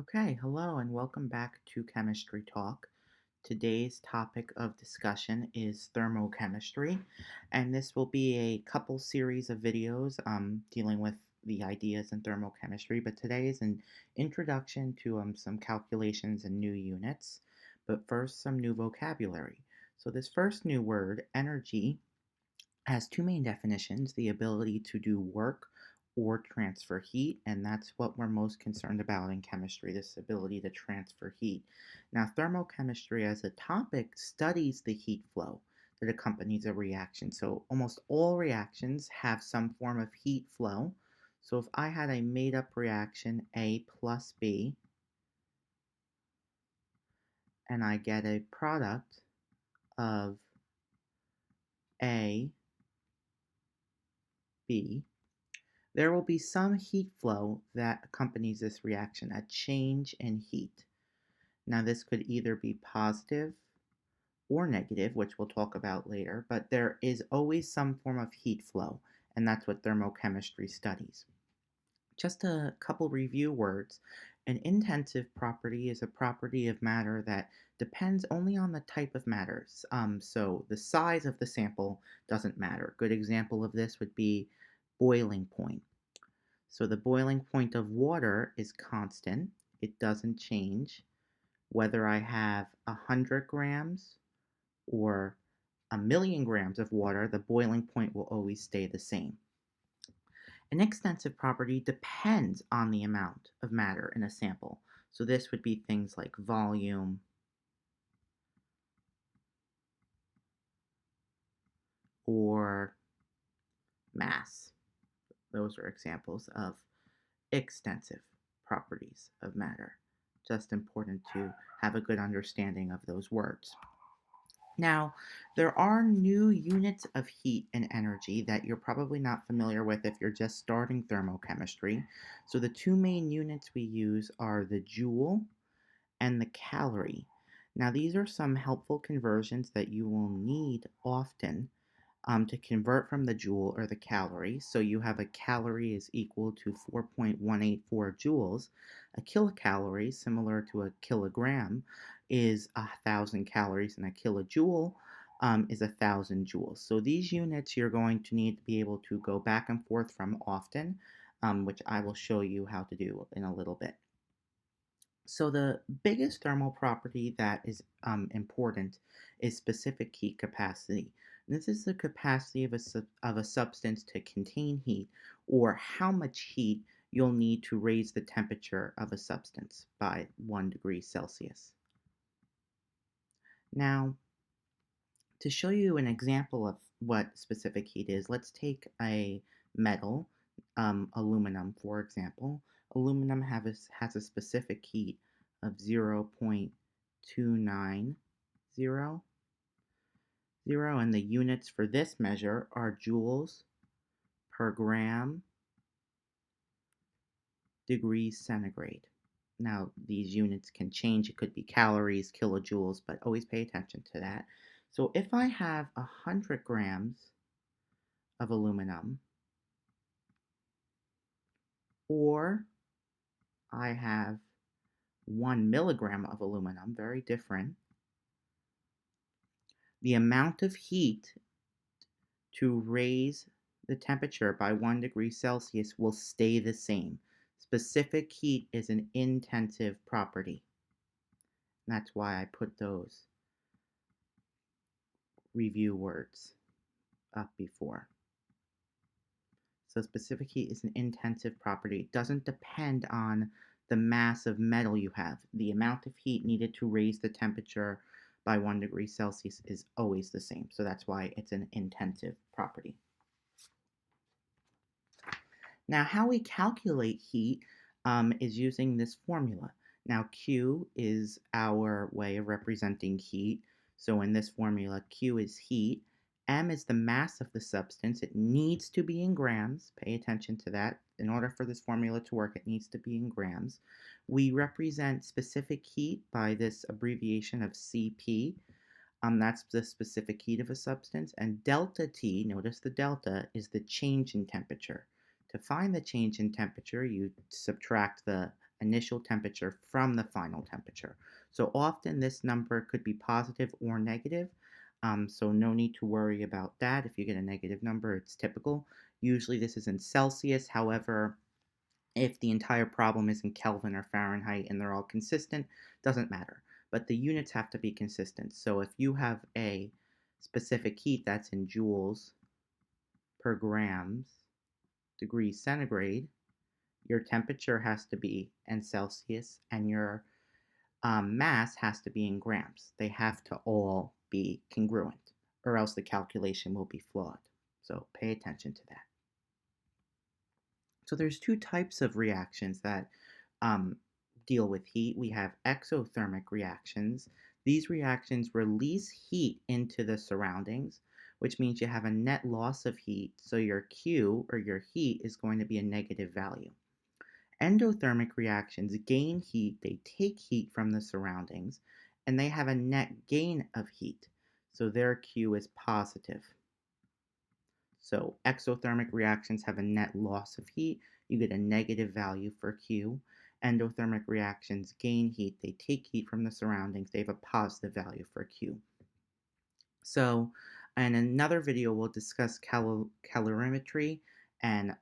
Okay, hello and welcome back to Chemistry Talk. Today's topic of discussion is thermochemistry, and this will be a couple series of videos dealing with the ideas in thermochemistry. But today is an introduction to some calculations and new units. But first, some new vocabulary. So, this first new word, energy, has two main definitions: the ability to do work or transfer heat, and that's what we're most concerned about in chemistry, this ability to transfer heat. Now, thermochemistry as a topic studies the heat flow that accompanies a reaction. So, almost all reactions have some form of heat flow. So, if I had a made up reaction, A plus B, and I get a product of A, B, there will be some heat flow that accompanies this reaction, a change in heat. Now, this could either be positive or negative, which we'll talk about later, but there is always some form of heat flow, and that's what thermochemistry studies. Just a couple review words. An intensive property is a property of matter that depends only on the type of matters. So the size of the sample doesn't matter. Good example of this would be boiling point. So the boiling point of water is constant. It doesn't change. Whether I have 100 grams or 1,000,000 grams of water, the boiling point will always stay the same. An extensive property depends on the amount of matter in a sample. So this would be things like volume or mass. Those are examples of extensive properties of matter. Just important to have a good understanding of those words. Now, there are new units of heat and energy that you're probably not familiar with if you're just starting thermochemistry. So, the two main units we use are the joule and the calorie. Now, these are some helpful conversions that you will need often to convert from the joule or the calorie. So you have a calorie is equal to 4.184 joules. A kilocalorie, similar to a kilogram, is 1,000 calories, and a kilojoule is 1,000 joules. So these units you're going to need to be able to go back and forth from often, which I will show you how to do in a little bit. So the biggest thermal property that is important is specific heat capacity. This is the capacity of a substance to contain heat, or how much heat you'll need to raise the temperature of a substance by 1 degree Celsius. Now, to show you an example of what specific heat is, let's take a metal, aluminum, for example. Aluminum has a specific heat of 0.290, and the units for this measure are joules per gram degrees centigrade. Now, these units can change. It could be calories, kilojoules, but always pay attention to that. So if I have 100 grams of aluminum, or I have 1 milligram of aluminum, very different, the amount of heat to raise the temperature by 1 degree Celsius will stay the same. Specific heat is an intensive property. That's why I put those review words up before. So specific heat is an intensive property. It doesn't depend on the mass of metal you have. The amount of heat needed to raise the temperature by 1 degree Celsius is always the same. So that's why it's an intensive property. Now, how we calculate heat is using this formula. Now, Q is our way of representing heat. So in this formula, Q is heat. M is the mass of the substance. It needs to be in grams. Pay attention to that. In order for this formula to work, it needs to be in grams. We represent specific heat by this abbreviation of CP. That's the specific heat of a substance. And delta T, notice the delta, is the change in temperature. To find the change in temperature, you subtract the initial temperature from the final temperature. So often this number could be positive or negative. So no need to worry about that. If you get a negative number, it's typical. Usually this is in Celsius. However, if the entire problem is in Kelvin or Fahrenheit and they're all consistent, doesn't matter. But the units have to be consistent. So if you have a specific heat that's in joules per grams degrees centigrade, your temperature has to be in Celsius and your mass has to be in grams. They have to all be congruent, or else the calculation will be flawed. So pay attention to that. So there's two types of reactions that um, deal with heat. We have exothermic reactions. These reactions release heat into the surroundings, which means you have a net loss of heat. So your Q, or your heat, is going to be a negative value. Endothermic reactions gain heat, they take heat from the surroundings, and they have a net gain of heat. So their Q is positive. So exothermic reactions have a net loss of heat. You get a negative value for Q. Endothermic reactions gain heat, they take heat from the surroundings, they have a positive value for Q. So in another video, we'll discuss calorimetry and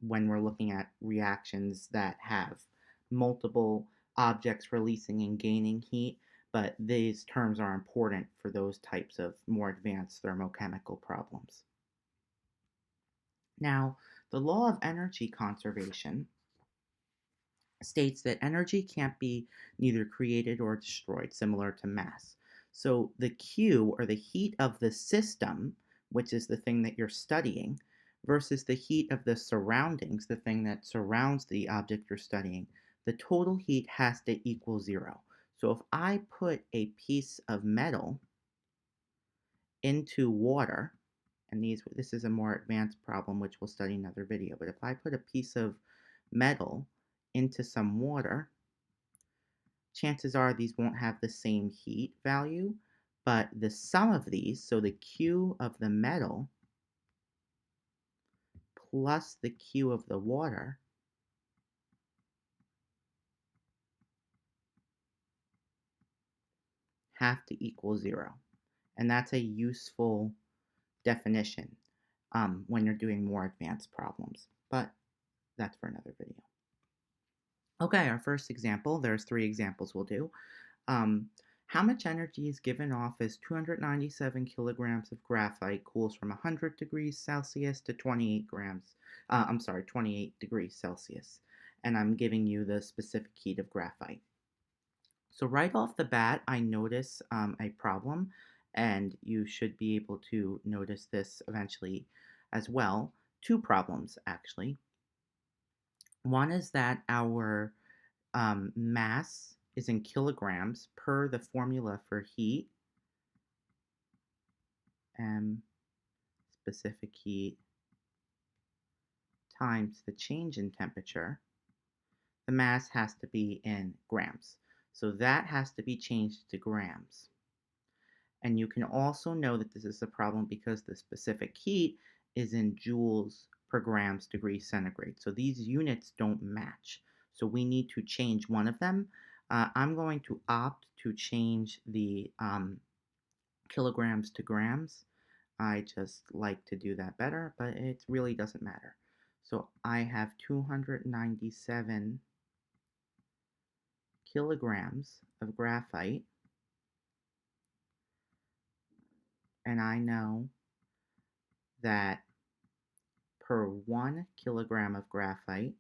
when we're looking at reactions that have multiple objects releasing and gaining heat, but these terms are important for those types of more advanced thermochemical problems. Now, the law of energy conservation states that energy can't be neither created or destroyed, similar to mass. So the Q, or the heat of the system, which is the thing that you're studying, versus the heat of the surroundings, the thing that surrounds the object you're studying, the total heat has to equal zero. So if I put a piece of metal into water, and this is a more advanced problem which we'll study in another video, but if I put a piece of metal into some water, chances are these won't have the same heat value, but the sum of these, so the Q of the metal plus the Q of the water, have to equal zero. And that's a useful definition when you're doing more advanced problems, but that's for another video. Okay, our first example, there's 3 examples we'll do. How much energy is given off as 297 kilograms of graphite cools from 100 degrees Celsius to 28 degrees Celsius? And I'm giving you the specific heat of graphite. So right off the bat, I notice a problem, and you should be able to notice this eventually as well. 2 problems, actually. One is that our mass is in kilograms per the formula for heat, specific heat times the change in temperature. The mass has to be in grams. So that has to be changed to grams. And you can also know that this is a problem because the specific heat is in joules per grams degrees centigrade. So these units don't match. So we need to change one of them. I'm going to opt to change the kilograms to grams. I just like to do that better, but it really doesn't matter. So I have 297 kilograms of graphite, and I know that per 1 kilogram of graphite,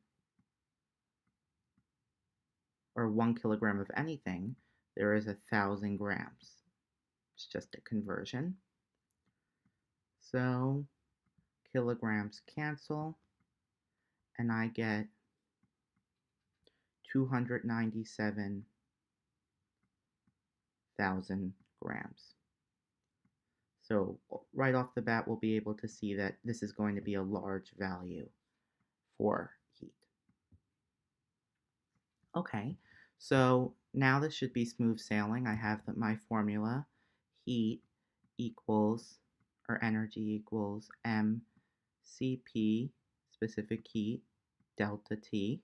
or 1 kilogram of anything, there is 1,000 grams. It's just a conversion. So kilograms cancel, and I get 297,000 grams. So right off the bat, we'll be able to see that this is going to be a large value for heat. Okay, so now this should be smooth sailing. I have my formula, heat equals, or energy equals mCp, specific heat, delta T.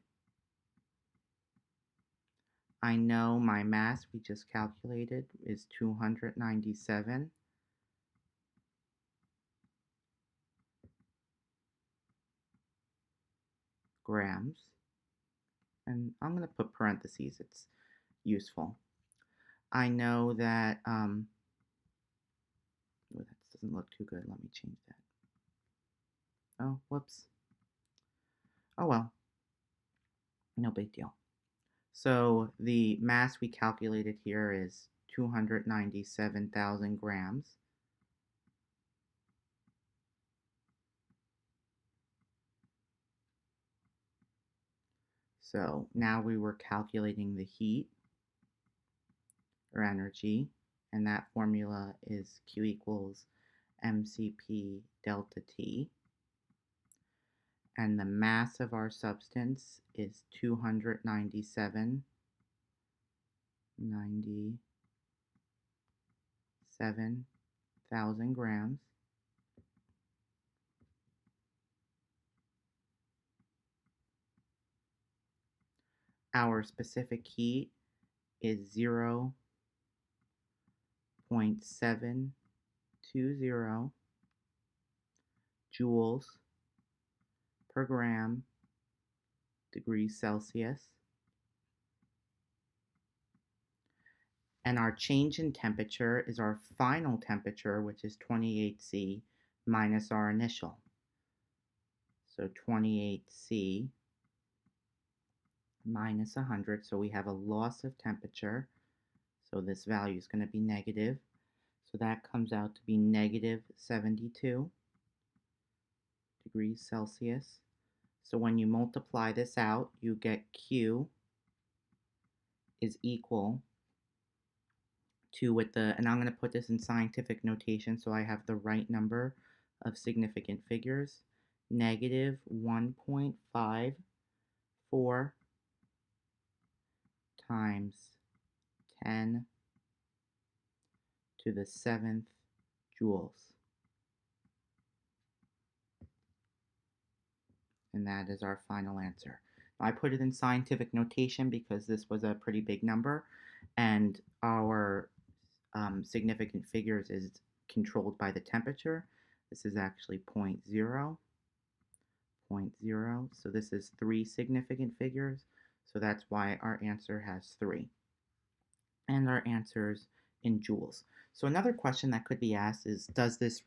I know my mass we just calculated is 297 grams. And I'm going to put parentheses, it's useful. I know that, oh, that doesn't look too good. Let me change that. Oh, whoops. Oh well, no big deal. So the mass we calculated here is 297,000 grams. So now we were calculating the heat or energy, and that formula is Q equals mCp delta T. And the mass of our substance is 297,000 grams. Our specific heat is 0.720 joules per gram degrees Celsius. And our change in temperature is our final temperature, which is 28C minus our initial. So 28C minus 100, so we have a loss of temperature. So this value is going to be negative. So that comes out to be negative 72 degrees Celsius. So when you multiply this out, you get Q is equal to, with the, and I'm going to put this in scientific notation so I have the right number of significant figures, negative 1.54 times 10 to the 7th joules. And that is our final answer. I put it in scientific notation because this was a pretty big number, and our significant figures is controlled by the temperature. This is actually 0.0, 0.0, so this is 3 significant figures, so that's why our answer has 3. And our answer's in joules. So another question that could be asked is, does this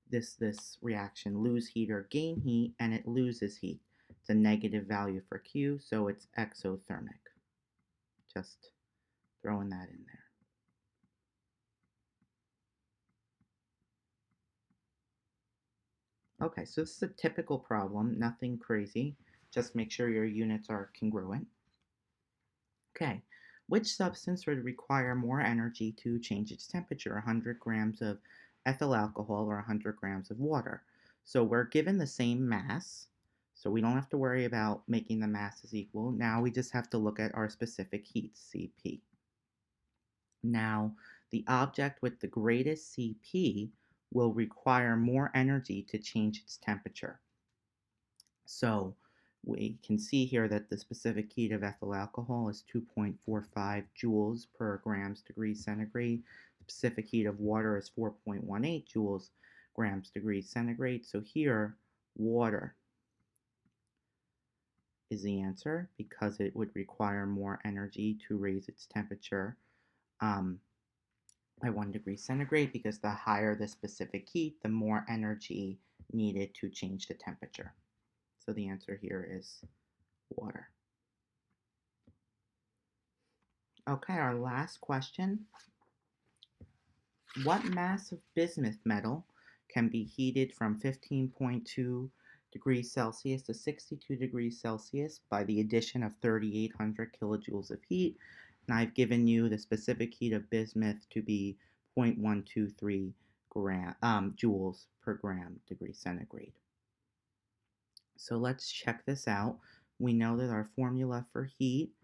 this reaction lose heat or gain heat? And it loses heat. It's a negative value for Q, so it's exothermic. Just throwing that in there. Okay, so this is a typical problem, nothing crazy. Just make sure your units are congruent. Okay, which substance would require more energy to change its temperature? 100 grams of ethyl alcohol or 100 grams of water. So we're given the same mass, so we don't have to worry about making the masses equal. Now we just have to look at our specific heat, Cp. Now, the object with the greatest Cp will require more energy to change its temperature. So we can see here that the specific heat of ethyl alcohol is 2.45 joules per grams degrees centigrade. The specific heat of water is 4.18 joules grams degrees centigrade. So here, water is the answer because it would require more energy to raise its temperature by 1 degree centigrade, because the higher the specific heat, the more energy needed to change the temperature. So the answer here is water. Okay, our last question. What mass of bismuth metal can be heated from 15.2 degrees Celsius to 62 degrees Celsius by the addition of 3,800 kilojoules of heat? And I've given you the specific heat of bismuth to be 0.123 joules per gram degree centigrade. So let's check this out. We know that our formula for heat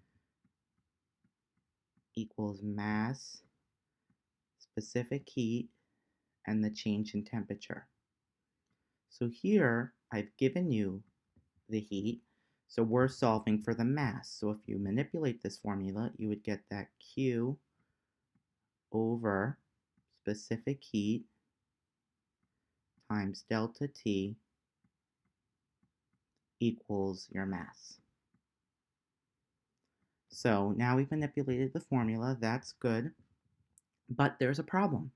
equals mass, specific heat, and the change in temperature. So here I've given you the heat. So we're solving for the mass. So if you manipulate this formula, you would get that Q over specific heat times delta T equals your mass. So now we've manipulated the formula, that's good, but there's a problem.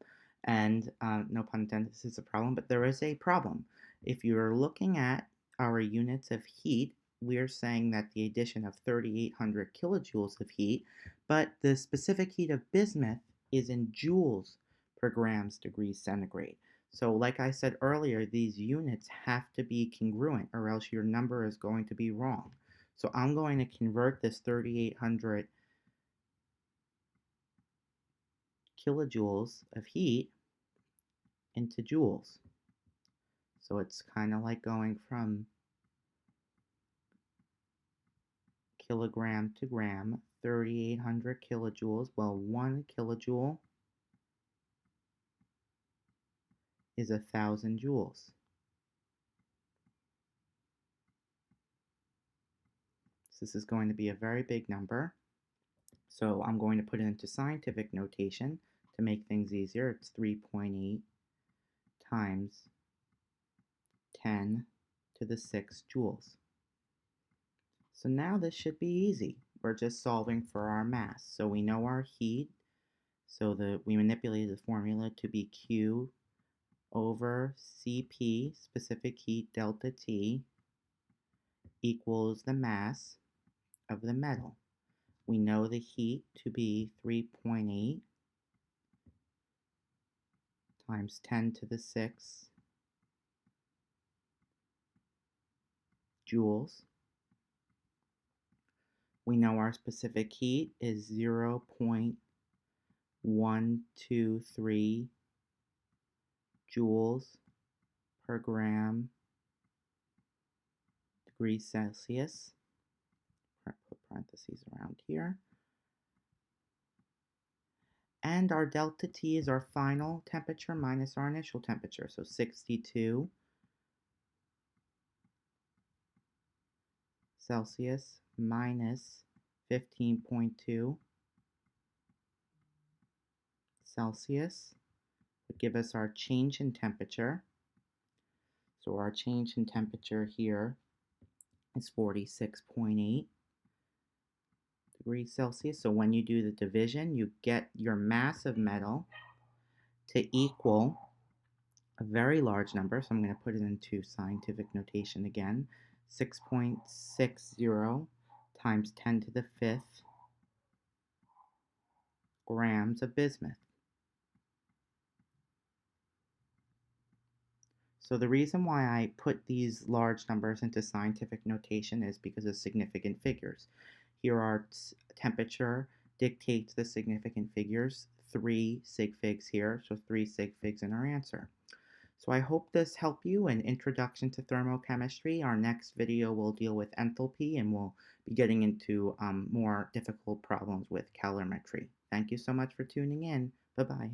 And no pun intended, this is a problem, but there is a problem. If you're looking at our units of heat, we're saying that the addition of 3,800 kilojoules of heat, but the specific heat of bismuth is in joules per grams degrees centigrade. So like I said earlier, these units have to be congruent or else your number is going to be wrong. So I'm going to convert this 3,800 kilojoules of heat into joules. So it's kind of like going from kilogram to gram, 3,800 kilojoules. Well, 1 kilojoule is 1,000 joules. So this is going to be a very big number. So I'm going to put it into scientific notation to make things easier. It's 3.8 times 10 to the 6 joules. So now this should be easy. We're just solving for our mass. So we know our heat. So we manipulated the formula to be Q over Cp, specific heat delta T, equals the mass of the metal. We know the heat to be 3.8 times 10 to the 6 joules. We know our specific heat is 0.123 joules per gram degrees Celsius. Put parentheses around here. And our delta T is our final temperature minus our initial temperature. So 62 Celsius minus 15.2 Celsius would give us our change in temperature. So our change in temperature here is 46.8 degrees Celsius. So when you do the division, you get your mass of metal to equal a very large number. So I'm going to put it into scientific notation again. 6.60 times 10 to the 5th grams of bismuth. So the reason why I put these large numbers into scientific notation is because of significant figures. Here our temperature dictates the significant figures, 3 sig figs here, so 3 sig figs in our answer. So I hope this helped you in Introduction to Thermochemistry. Our next video will deal with enthalpy and we'll be getting into more difficult problems with calorimetry. Thank you so much for tuning in. Bye-bye.